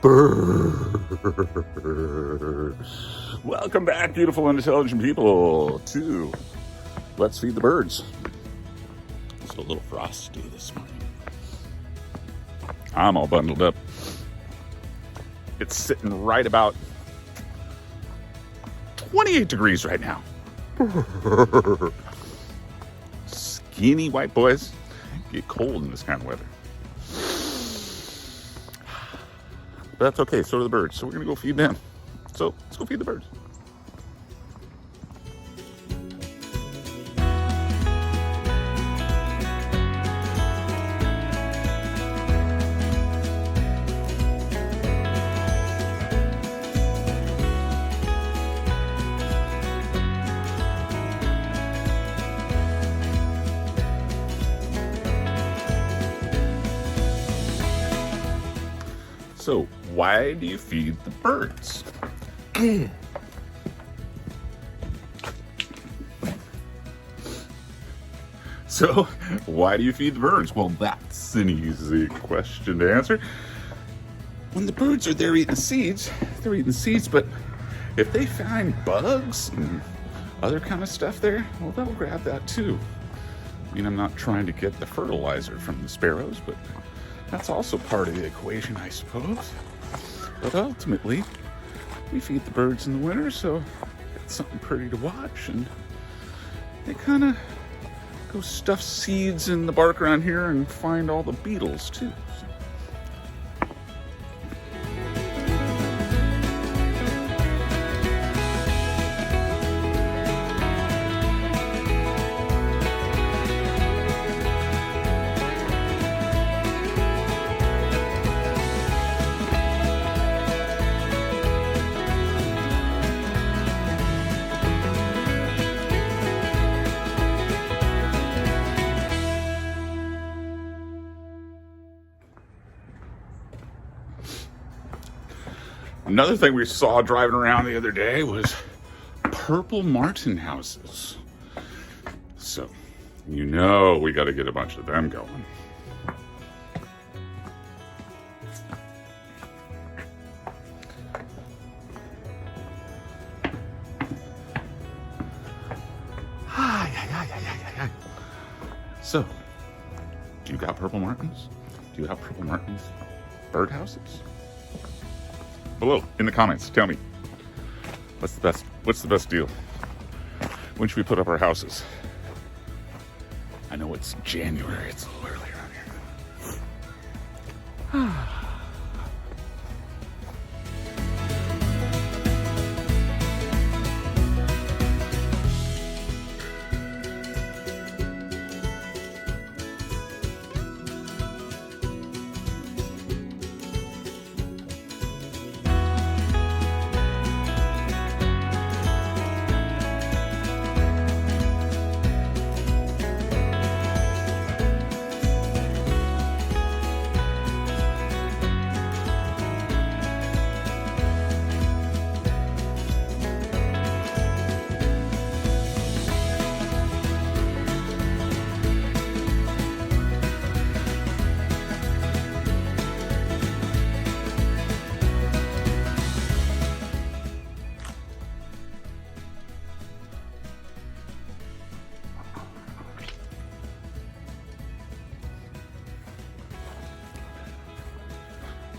Birds. Welcome back, beautiful and intelligent people, to Let's Feed the Birds. It's a little frosty this morning. I'm all bundled up. It's sitting right about 28 degrees right now. Skinny white boys get cold in this kind of weather. But that's okay, so do the birds. So we're gonna go feed them. So let's go feed the birds. So, why do you feed the birds? So, why do you feed the birds? Well, that's an easy question to answer. When the birds are there eating seeds, they're eating seeds, but if they find bugs and other kind of stuff there, well, they'll grab that too. I mean, I'm not trying to get the fertilizer from the sparrows, but that's also part of the equation, I suppose. But ultimately, we feed the birds in the winter, so it's something pretty to watch. And they kind of go stuff seeds in the bark around here and find all the beetles, too. So. Another thing we saw driving around the other day was purple martin houses. So, you know we got to get a bunch of them going. So, do you got purple martins? Do you have purple martins birdhouses? Below in the comments, tell me what's the best deal? When should we put up our houses? I know it's January, it's a little early around here.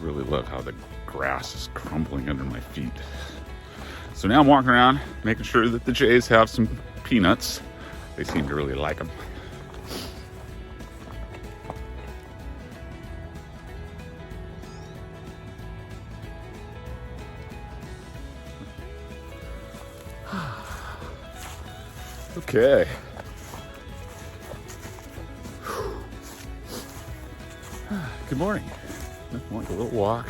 Really love how the grass is crumbling under my feet. So now I'm walking around making sure that the jays have some peanuts. They seem to really like them. Okay. Good morning. Like a little walk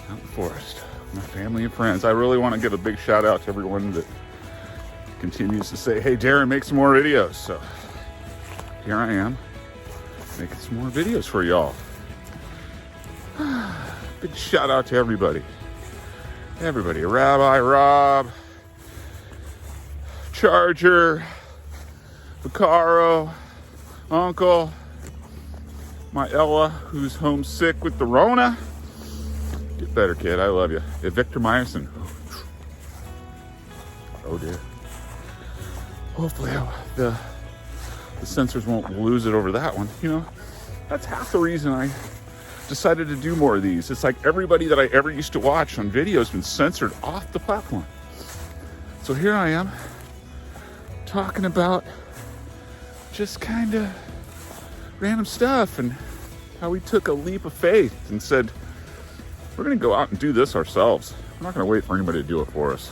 out in the forest with my family and friends. I really want to give a big shout out to everyone that continues to say, hey Darren, make some more videos. So here I am making some more videos for y'all. Big shout out to everybody. Rabbi Rob, Charger, Vaccaro, Uncle, my Ella, who's homesick with the Rona, Get better, kid. I love you. Victor Myerson. Oh dear. Hopefully the sensors won't lose it over that one. You know, that's half the reason I decided to do more of these. It's like everybody that I ever used to watch on video has been censored off the platform. So here I am talking about just kind of random stuff and how we took a leap of faith and said, we're going to go out and do this ourselves. We're not going to wait for anybody to do it for us.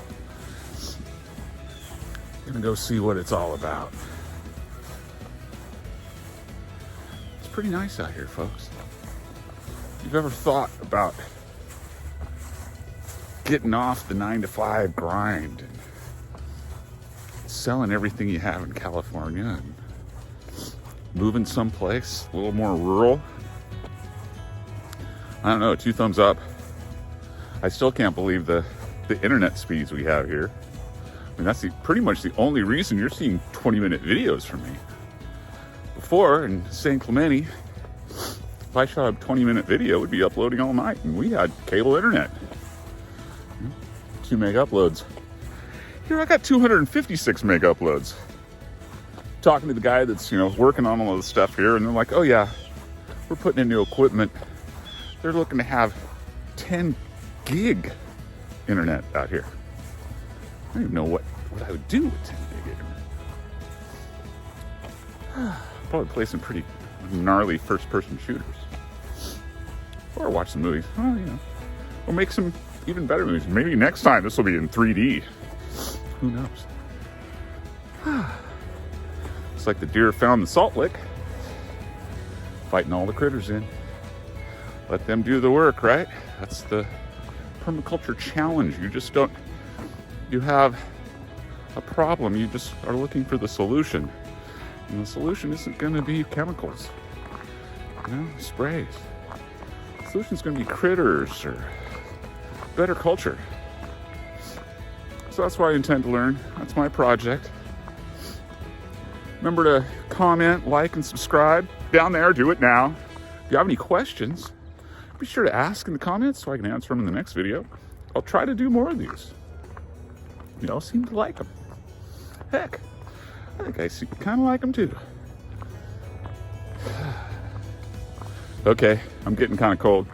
We're going to go see what it's all about. It's pretty nice out here, folks. If you've ever thought about getting off the 9-to-5 grind and selling everything you have in California and moving someplace a little more rural, I don't know, 2 thumbs up. I still can't believe the internet speeds we have here. I mean, that's pretty much the only reason you're seeing 20-minute videos from me. Before, in San Clemente, if I shot a 20-minute video, we'd be uploading all night, and we had cable internet. 2 meg uploads. Here I got 256 meg uploads. Talking to the guy that's, working on all of the stuff here, and they're like, oh yeah, we're putting in new equipment. They're looking to have 10 gig internet out here. I don't even know what I would do with 10 gig internet. Probably play some pretty gnarly first-person shooters. Or watch some movies. Well, or make some even better movies. Maybe next time this will be in 3D. Who knows? It's like the deer found the salt lick, fighting all the critters in. Let them do the work, right? That's the permaculture challenge. You have a problem, you just are looking for the solution. And the solution isn't going to be chemicals, sprays. The solution is going to be critters or better culture. So that's what I intend to learn. That's my project. Remember to comment, like, and subscribe down there. Do it now. If you have any questions, be sure to ask in the comments so I can answer them in the next video. I'll try to do more of these. You all seem to like them. Heck, I think I kind of like them too. Okay, I'm getting kind of cold.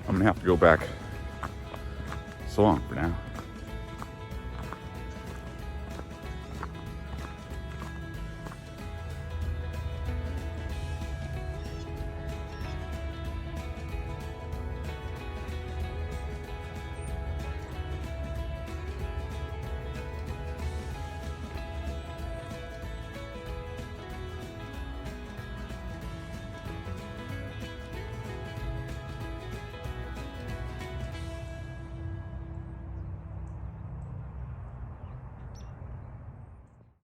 I'm gonna have to go back. So long for now.